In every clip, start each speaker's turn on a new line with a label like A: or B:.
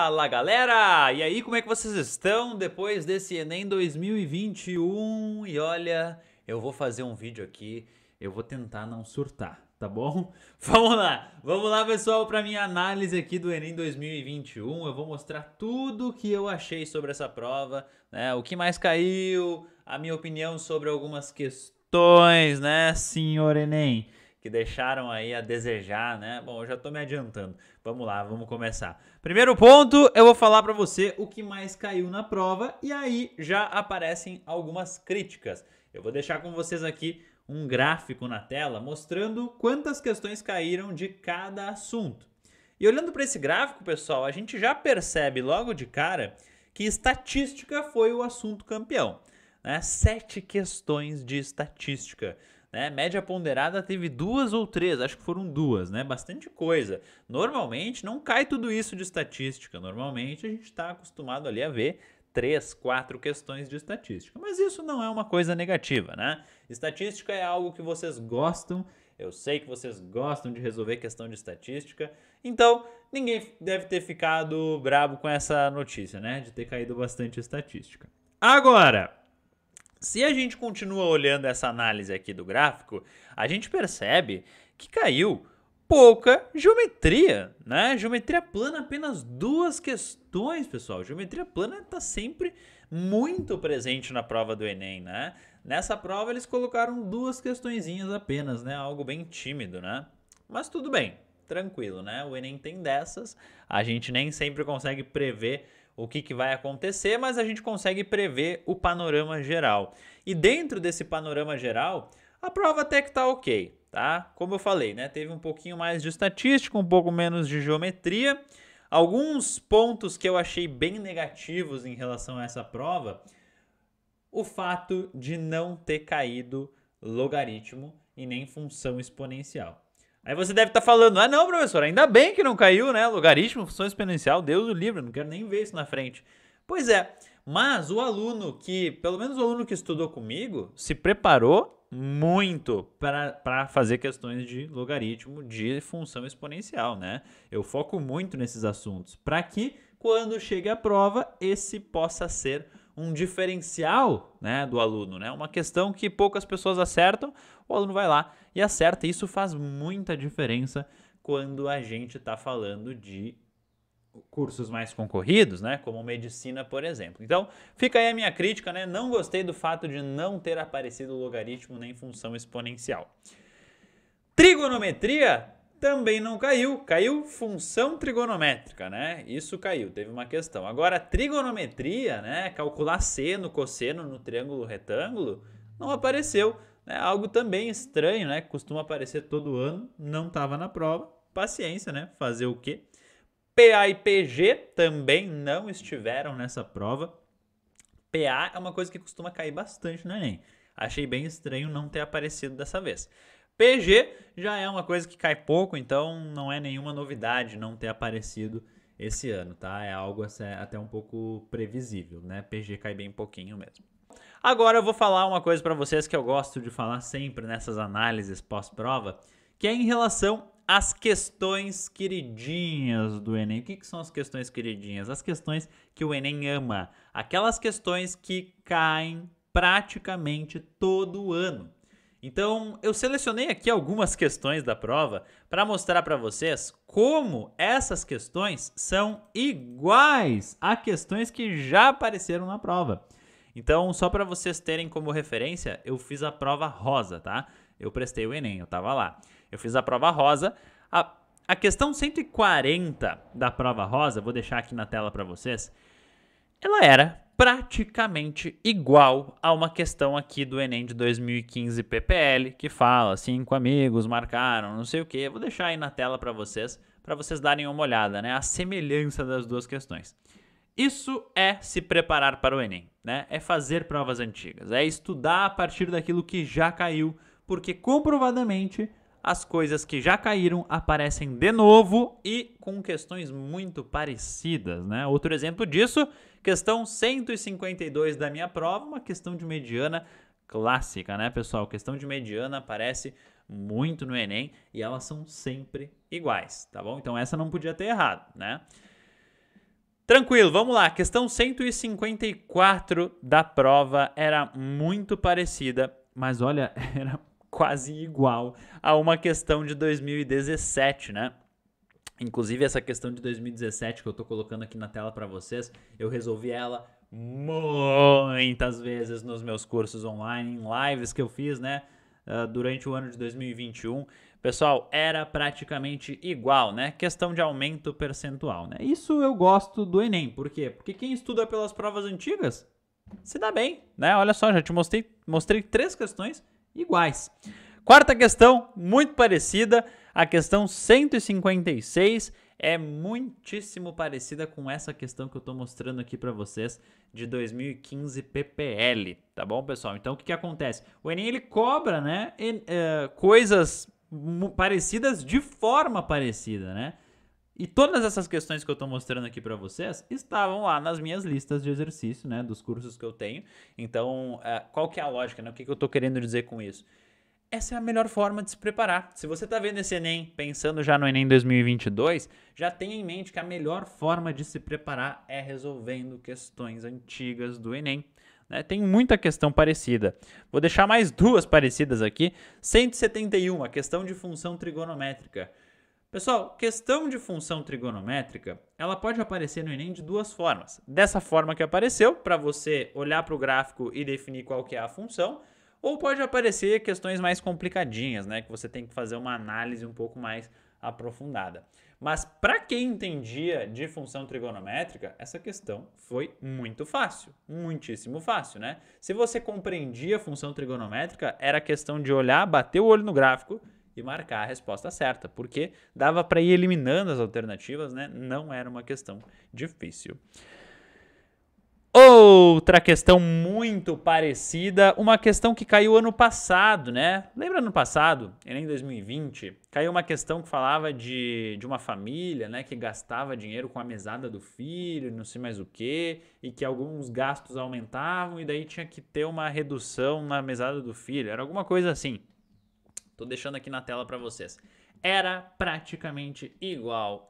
A: Fala galera! E aí, como é que vocês estão depois desse Enem 2021? E olha, eu vou fazer um vídeo aqui, eu vou tentar não surtar, tá bom? Vamos lá pessoal, para minha análise aqui do Enem 2021. Eu vou mostrar tudo que eu achei sobre essa prova, né? O que mais caiu, a minha opinião sobre algumas questões, né, senhor Enem? Que deixaram aí a desejar, né? Bom, eu já tô me adiantando. Vamos lá, vamos começar. Primeiro ponto, eu vou falar para você o que mais caiu na prova e aí já aparecem algumas críticas. Eu vou deixar com vocês aqui um gráfico na tela mostrando quantas questões caíram de cada assunto. E olhando para esse gráfico, pessoal, a gente já percebe logo de cara que estatística foi o assunto campeão, né? 7 questões de estatística. Né? Média ponderada teve 2 ou 3, acho que foram 2, né? Bastante coisa. Normalmente não cai tudo isso de estatística. Normalmente a gente está acostumado ali a ver 3, 4 questões de estatística. Mas isso não é uma coisa negativa, né? Estatística é algo que vocês gostam. Eu sei que vocês gostam de resolver questão de estatística. Então, ninguém deve ter ficado bravo com essa notícia, né? De ter caído bastante estatística. Agora, se a gente continua olhando essa análise aqui do gráfico, a gente percebe que caiu pouca geometria, né? Geometria plana, apenas 2 questões, pessoal. Geometria plana está sempre muito presente na prova do Enem, né? Nessa prova eles colocaram 2 questõezinhas apenas, né? Algo bem tímido, né? Mas tudo bem, tranquilo, né? O Enem tem dessas, a gente nem sempre consegue prever o que vai acontecer, mas a gente consegue prever o panorama geral. E dentro desse panorama geral, a prova até que tá ok, tá? Como eu falei, né? Teve um pouquinho mais de estatística, um pouco menos de geometria. Alguns pontos que eu achei bem negativos em relação a essa prova, o fato de não ter caído logaritmo e nem função exponencial. Aí você deve estar falando, ah não, professor, ainda bem que não caiu, né? Logaritmo, função exponencial, Deus o livre, não quero nem ver isso na frente. Pois é, mas o aluno que, pelo menos o aluno que estudou comigo, se preparou muito para fazer questões de logaritmo, de função exponencial, né? Eu foco muito nesses assuntos, para que quando chegue a prova, esse possa ser um diferencial, né, do aluno, né? Uma questão que poucas pessoas acertam, o aluno vai lá e acerta. Isso faz muita diferença quando a gente está falando de cursos mais concorridos, né, como medicina, por exemplo. Então, fica aí a minha crítica, né? Não gostei do fato de não ter aparecido logaritmo nem função exponencial. Trigonometria também não caiu, caiu função trigonométrica, né? Isso caiu, teve uma questão. Agora, trigonometria, né? Calcular seno, cosseno no triângulo retângulo, não apareceu, né? Algo também estranho, né? Costuma aparecer todo ano, não estava na prova. Paciência, né? Fazer o quê? PA e PG também não estiveram nessa prova. PA é uma coisa que costuma cair bastante no Enem. Achei bem estranho não ter aparecido dessa vez. PG já é uma coisa que cai pouco, então não é nenhuma novidade não ter aparecido esse ano, tá? É algo até um pouco previsível, né? PG cai bem pouquinho mesmo. Agora eu vou falar uma coisa para vocês que eu gosto de falar sempre nessas análises pós-prova, que é em relação às questões queridinhas do Enem. O que são as questões queridinhas? As questões que o Enem ama. Aquelas questões que caem praticamente todo ano. Então, eu selecionei aqui algumas questões da prova para mostrar para vocês como essas questões são iguais a questões que já apareceram na prova. Então, só para vocês terem como referência, eu fiz a prova rosa, tá? Eu prestei o Enem, eu tava lá. Eu fiz a prova rosa. A questão 140 da prova rosa, vou deixar aqui na tela para vocês, ela era praticamente igual a uma questão aqui do Enem de 2015 PPL, que fala, 5 amigos marcaram, não sei o que. Vou deixar aí na tela para vocês darem uma olhada, né? A semelhança das duas questões. Isso é se preparar para o Enem, né? É fazer provas antigas, é estudar a partir daquilo que já caiu, porque comprovadamente as coisas que já caíram aparecem de novo e com questões muito parecidas, né? Outro exemplo disso, questão 152 da minha prova, uma questão de mediana clássica, né, pessoal? Questão de mediana aparece muito no Enem e elas são sempre iguais, tá bom? Então essa não podia ter errado, né? Tranquilo, vamos lá. Questão 154 da prova era muito parecida, mas olha, era quase igual a uma questão de 2017, né? Inclusive essa questão de 2017 que eu tô colocando aqui na tela para vocês, eu resolvi ela muitas vezes nos meus cursos online, em lives que eu fiz, né? Durante o ano de 2021. Pessoal, era praticamente igual, né? Questão de aumento percentual, né? Isso eu gosto do Enem. Por quê? Porque quem estuda pelas provas antigas se dá bem, né? Olha só, já te mostrei 3 questões iguais. Quarta questão, muito parecida. A questão 156 é muitíssimo parecida com essa questão que eu estou mostrando aqui para vocês de 2015 PPL, tá bom, pessoal? Então, o que acontece? O Enem, ele cobra, né, coisas parecidas de forma parecida, né? E todas essas questões que eu estou mostrando aqui para vocês estavam lá nas minhas listas de exercício, né, dos cursos que eu tenho. Então, qual que é a lógica, né? O que eu estou querendo dizer com isso? Essa é a melhor forma de se preparar. Se você está vendo esse Enem, pensando já no Enem 2022, já tenha em mente que a melhor forma de se preparar é resolvendo questões antigas do Enem. Né? Tem muita questão parecida. Vou deixar mais 2 parecidas aqui. 171, a questão de função trigonométrica. Pessoal, questão de função trigonométrica, ela pode aparecer no Enem de 2 formas. Dessa forma que apareceu, para você olhar para o gráfico e definir qual que é a função, ou pode aparecer questões mais complicadinhas, né? Que você tem que fazer uma análise um pouco mais aprofundada. Mas para quem entendia de função trigonométrica, essa questão foi muito fácil, muitíssimo fácil, né? Se você compreendia a função trigonométrica, era questão de olhar, bater o olho no gráfico e marcar a resposta certa, porque dava para ir eliminando as alternativas, né? Não era uma questão difícil. Outra questão muito parecida, uma questão que caiu ano passado, né? Lembra ano passado, em 2020, caiu uma questão que falava de uma família, né, que gastava dinheiro com a mesada do filho, não sei mais o quê, e que alguns gastos aumentavam e daí tinha que ter uma redução na mesada do filho. Era alguma coisa assim. Tô deixando aqui na tela para vocês. Era praticamente igual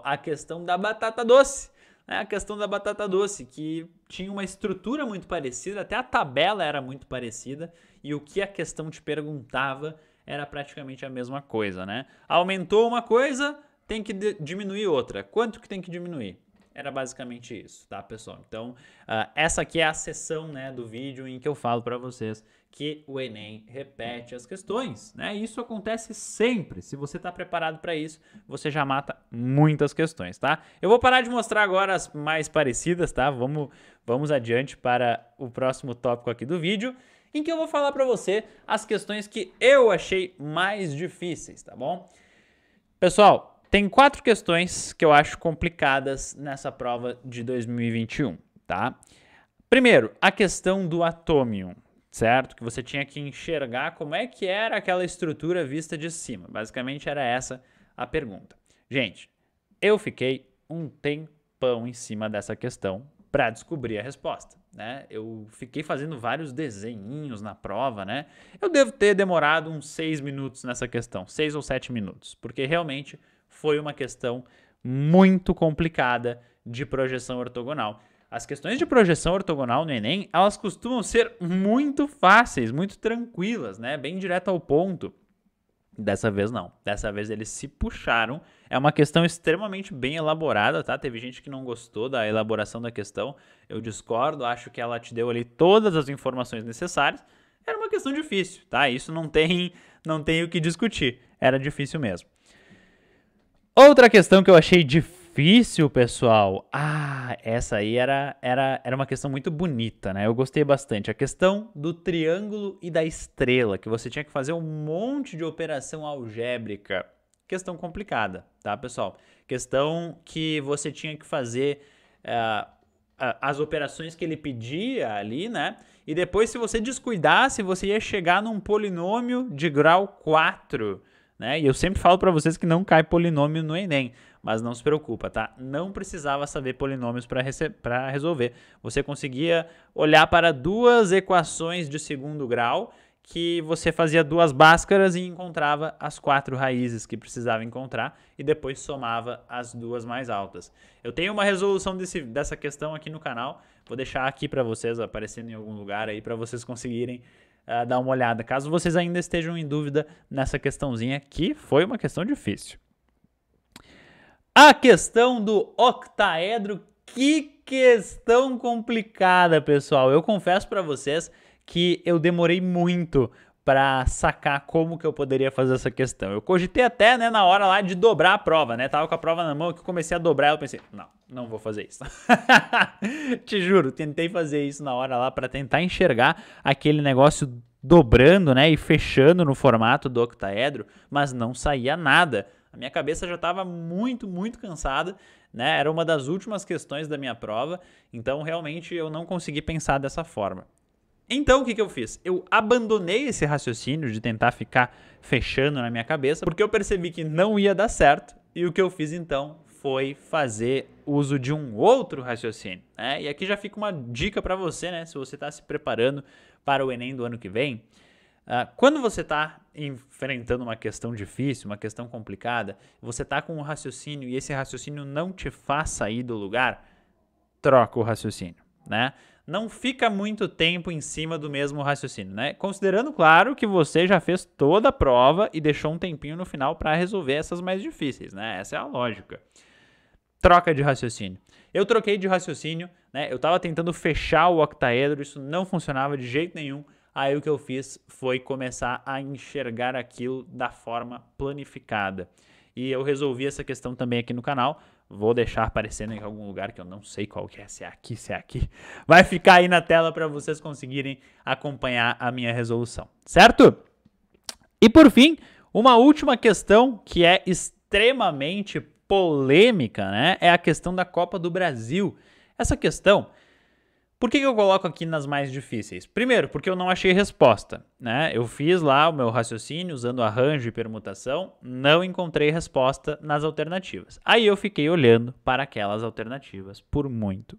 A: à questão da batata doce. A questão da batata doce, que tinha uma estrutura muito parecida, até a tabela era muito parecida, e o que a questão te perguntava era praticamente a mesma coisa, né? Aumentou uma coisa, tem que diminuir outra. Quanto que tem que diminuir? Era basicamente isso, tá, pessoal? Então, essa aqui é a sessão, né, do vídeo em que eu falo para vocês que o Enem repete as questões, né? Isso acontece sempre. Se você está preparado para isso, você já mata muitas questões, tá? Eu vou parar de mostrar agora as mais parecidas, tá? Vamos adiante para o próximo tópico aqui do vídeo, em que eu vou falar para você as questões que eu achei mais difíceis, tá bom? Pessoal, tem 4 questões que eu acho complicadas nessa prova de 2021, tá? Primeiro, a questão do atômio, certo? Que você tinha que enxergar como é que era aquela estrutura vista de cima. Basicamente era essa a pergunta. Gente, eu fiquei um tempão em cima dessa questão para descobrir a resposta, né? Eu fiquei fazendo vários desenhinhos na prova, né? Eu devo ter demorado uns 6 minutos nessa questão, 6 ou 7 minutos, porque realmente foi uma questão muito complicada de projeção ortogonal. As questões de projeção ortogonal no Enem, elas costumam ser muito fáceis, muito tranquilas, né? Bem direto ao ponto. Dessa vez não. Dessa vez eles se puxaram. É uma questão extremamente bem elaborada, tá? Teve gente que não gostou da elaboração da questão. Eu discordo, acho que ela te deu ali todas as informações necessárias. Era uma questão difícil, tá? Isso não tem o que discutir. Era difícil mesmo. Outra questão que eu achei difícil, pessoal. Essa aí era uma questão muito bonita, né? Eu gostei bastante. A questão do triângulo e da estrela, que você tinha que fazer um monte de operação algébrica. Questão complicada, tá, pessoal? Questão que você tinha que fazer as operações que ele pedia ali, né? E depois, se você descuidasse, você ia chegar num polinômio de grau 4, né? E eu sempre falo para vocês que não cai polinômio no Enem, mas não se preocupa, tá? Não precisava saber polinômios para resolver. Você conseguia olhar para 2 equações de segundo grau que você fazia 2 báscaras e encontrava as 4 raízes que precisava encontrar e depois somava as 2 mais altas. Eu tenho uma resolução dessa questão aqui no canal, vou deixar aqui para vocês, aparecendo em algum lugar aí, para vocês conseguirem dar uma olhada, caso vocês ainda estejam em dúvida nessa questãozinha, que foi uma questão difícil. A questão do octaedro, que questão complicada, pessoal. Eu confesso para vocês que eu demorei muito para sacar como que eu poderia fazer essa questão. Eu cogitei até, né, na hora lá de dobrar a prova, né? Tava com a prova na mão, que eu comecei a dobrar, eu pensei, não vou fazer isso. Te juro, tentei fazer isso na hora lá para tentar enxergar aquele negócio dobrando, né, e fechando no formato do octaedro, mas não saía nada. A minha cabeça já estava muito cansada, né? Era uma das últimas questões da minha prova, então realmente eu não consegui pensar dessa forma. Então, o que eu fiz? Eu abandonei esse raciocínio de tentar ficar fechando na minha cabeça, porque eu percebi que não ia dar certo, e o que eu fiz então foi fazer uso de um outro raciocínio, né? E aqui já fica uma dica para você, né? Se você está se preparando para o Enem do ano que vem, quando você está enfrentando uma questão difícil, uma questão complicada, você está com um raciocínio e esse raciocínio não te faz sair do lugar, troca o raciocínio, né? Não fica muito tempo em cima do mesmo raciocínio, né? Considerando, claro, que você já fez toda a prova e deixou um tempinho no final para resolver essas mais difíceis, né? Essa é a lógica. Troca de raciocínio. Eu troquei de raciocínio, né? Eu estava tentando fechar o octaedro, isso não funcionava de jeito nenhum. Aí o que eu fiz foi começar a enxergar aquilo da forma planificada. E eu resolvi essa questão também aqui no canal. Vou deixar aparecendo em algum lugar que eu não sei qual que é, se é aqui, se é aqui. Vai ficar aí na tela para vocês conseguirem acompanhar a minha resolução, certo? E por fim, uma última questão que é extremamente polêmica, né? É a questão da Copa do Brasil. Essa questão, por que eu coloco aqui nas mais difíceis? Primeiro, porque eu não achei resposta, né? Eu fiz lá o meu raciocínio usando arranjo e permutação, não encontrei resposta nas alternativas. Aí eu fiquei olhando para aquelas alternativas por muito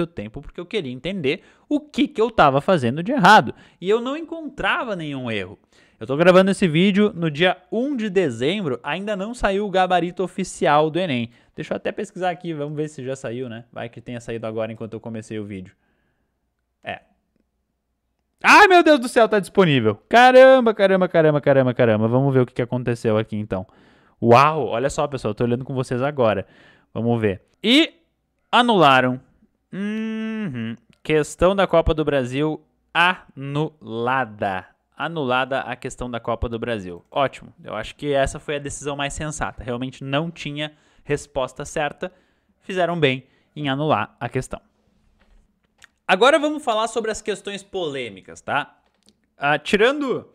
A: tempo, porque eu queria entender o que eu estava fazendo de errado. E eu não encontrava nenhum erro. Eu tô gravando esse vídeo no dia 1 de dezembro, ainda não saiu o gabarito oficial do Enem. Deixa eu até pesquisar aqui, vamos ver se já saiu, né? Vai que tenha saído agora enquanto eu comecei o vídeo. Ai, meu Deus do céu, tá disponível. Caramba. Vamos ver o que aconteceu aqui, então. Uau, olha só, pessoal, eu tô olhando com vocês agora. Vamos ver. E anularam. Questão da Copa do Brasil anulada. Anulada a questão da Copa do Brasil. Ótimo, eu acho que essa foi a decisão mais sensata. Realmente não tinha resposta certa, fizeram bem em anular a questão. Agora vamos falar sobre as questões polêmicas, tá? Tirando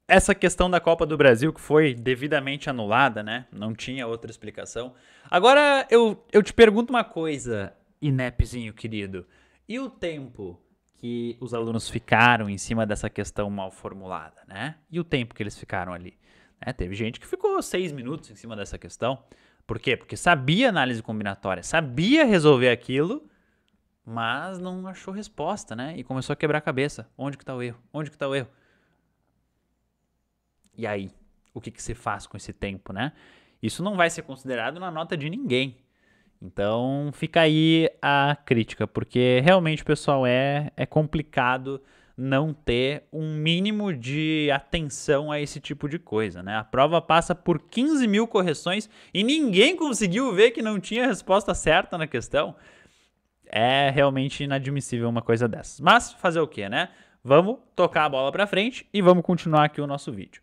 A: essa questão da Copa do Brasil, que foi devidamente anulada, né? Não tinha outra explicação. Agora eu te pergunto uma coisa, INEPzinho querido. E o tempo que os alunos ficaram em cima dessa questão mal formulada, né? E o tempo que eles ficaram ali? Né? Teve gente que ficou 6 minutos em cima dessa questão. Por quê? Porque sabia análise combinatória, sabia resolver aquilo, mas não achou resposta, né? E começou a quebrar a cabeça. Onde que tá o erro? Onde que tá o erro? E aí? O que se faz com esse tempo, né? Isso não vai ser considerado na nota de ninguém. Então, fica aí a crítica, porque realmente, pessoal, é complicado não ter um mínimo de atenção a esse tipo de coisa, né? A prova passa por 15 mil correções e ninguém conseguiu ver que não tinha resposta certa na questão. É realmente inadmissível uma coisa dessas. Mas fazer o quê, né? Vamos tocar a bola pra frente e vamos continuar aqui o nosso vídeo.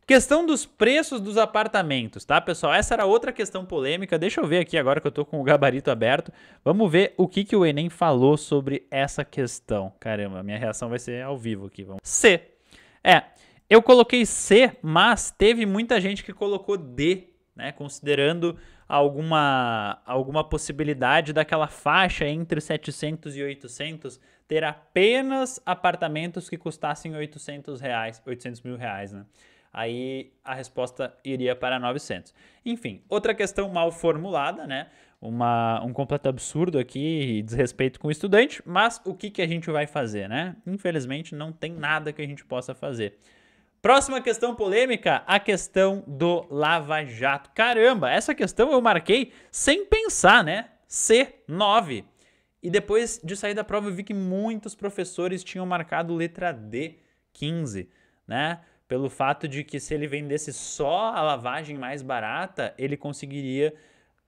A: Questão dos preços dos apartamentos, tá, pessoal? Essa era outra questão polêmica. Deixa eu ver aqui agora que eu tô com o gabarito aberto. Vamos ver o que o Enem falou sobre essa questão. Caramba, minha reação vai ser ao vivo aqui. Vamos. C. Eu coloquei C, mas teve muita gente que colocou D, né? Considerando alguma possibilidade daquela faixa entre 700 e 800 ter apenas apartamentos que custassem 800 mil reais, né? Aí a resposta iria para 900. Enfim, outra questão mal formulada, né? um completo absurdo aqui e desrespeito com o estudante, mas o que a gente vai fazer, né? Infelizmente não tem nada que a gente possa fazer. Próxima questão polêmica, a questão do Lava Jato. Caramba, essa questão eu marquei sem pensar, né? C9. E depois de sair da prova eu vi que muitos professores tinham marcado letra D, 15, né? Pelo fato de que se ele vendesse só a lavagem mais barata, ele conseguiria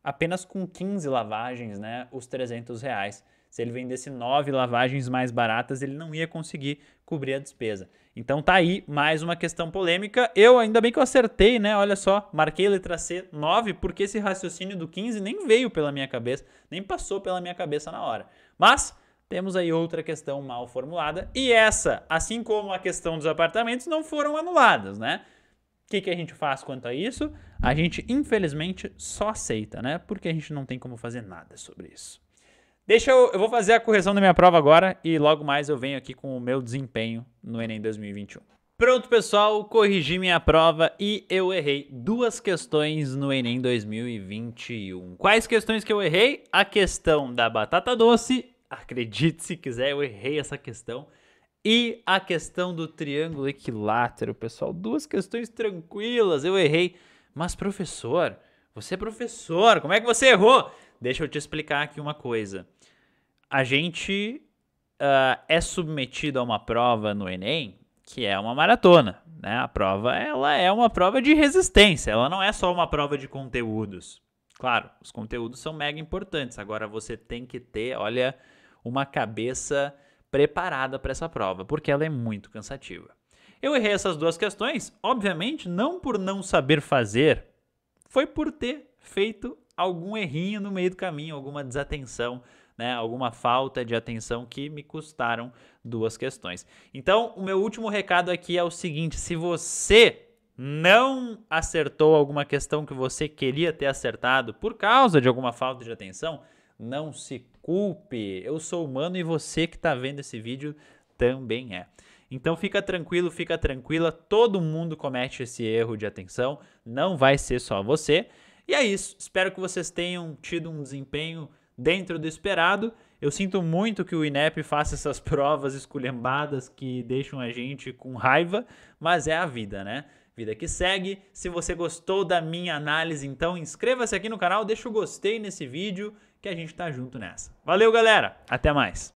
A: apenas com 15 lavagens, né, os R$300. Se ele vendesse 9 lavagens mais baratas, ele não ia conseguir cobrir a despesa. Então tá aí mais uma questão polêmica. Ainda bem que eu acertei, né? Olha só, marquei a letra C 9 porque esse raciocínio do 15 nem veio pela minha cabeça, nem passou pela minha cabeça na hora. Mas temos aí outra questão mal formulada e essa, assim como a questão dos apartamentos, não foram anuladas, né? O que a gente faz quanto a isso? A gente, infelizmente, só aceita, né? Porque a gente não tem como fazer nada sobre isso. Eu vou fazer a correção da minha prova agora e logo mais eu venho aqui com o meu desempenho no Enem 2021. Pronto, pessoal, corrigi minha prova e eu errei 2 questões no Enem 2021. Quais questões que eu errei? A questão da batata doce, acredite se quiser, eu errei essa questão. E a questão do triângulo equilátero, pessoal, 2 questões tranquilas, eu errei. Mas professor, você é professor, como é que você errou? Deixa eu te explicar aqui uma coisa. A gente é submetido a uma prova no Enem que é uma maratona, né? A prova, ela é uma prova de resistência, ela não é só uma prova de conteúdos. Claro, os conteúdos são mega importantes, agora você tem que ter, olha, uma cabeça preparada para essa prova, porque ela é muito cansativa. Eu errei essas 2 questões, obviamente, não por não saber fazer, foi por ter feito algum errinho no meio do caminho, alguma desatenção, né, alguma falta de atenção que me custaram 2 questões. Então, o meu último recado aqui é o seguinte: se você não acertou alguma questão que você queria ter acertado por causa de alguma falta de atenção, não se culpe. Eu sou humano e você que está vendo esse vídeo também é. Então fica tranquilo, fica tranquila, todo mundo comete esse erro de atenção, não vai ser só você. E é isso, espero que vocês tenham tido um desempenho dentro do esperado. Eu sinto muito que o INEP faça essas provas esculhambadas que deixam a gente com raiva, mas é a vida, né? Vida que segue. Se você gostou da minha análise, então inscreva-se aqui no canal, deixa o gostei nesse vídeo que a gente tá junto nessa. Valeu, galera! Até mais!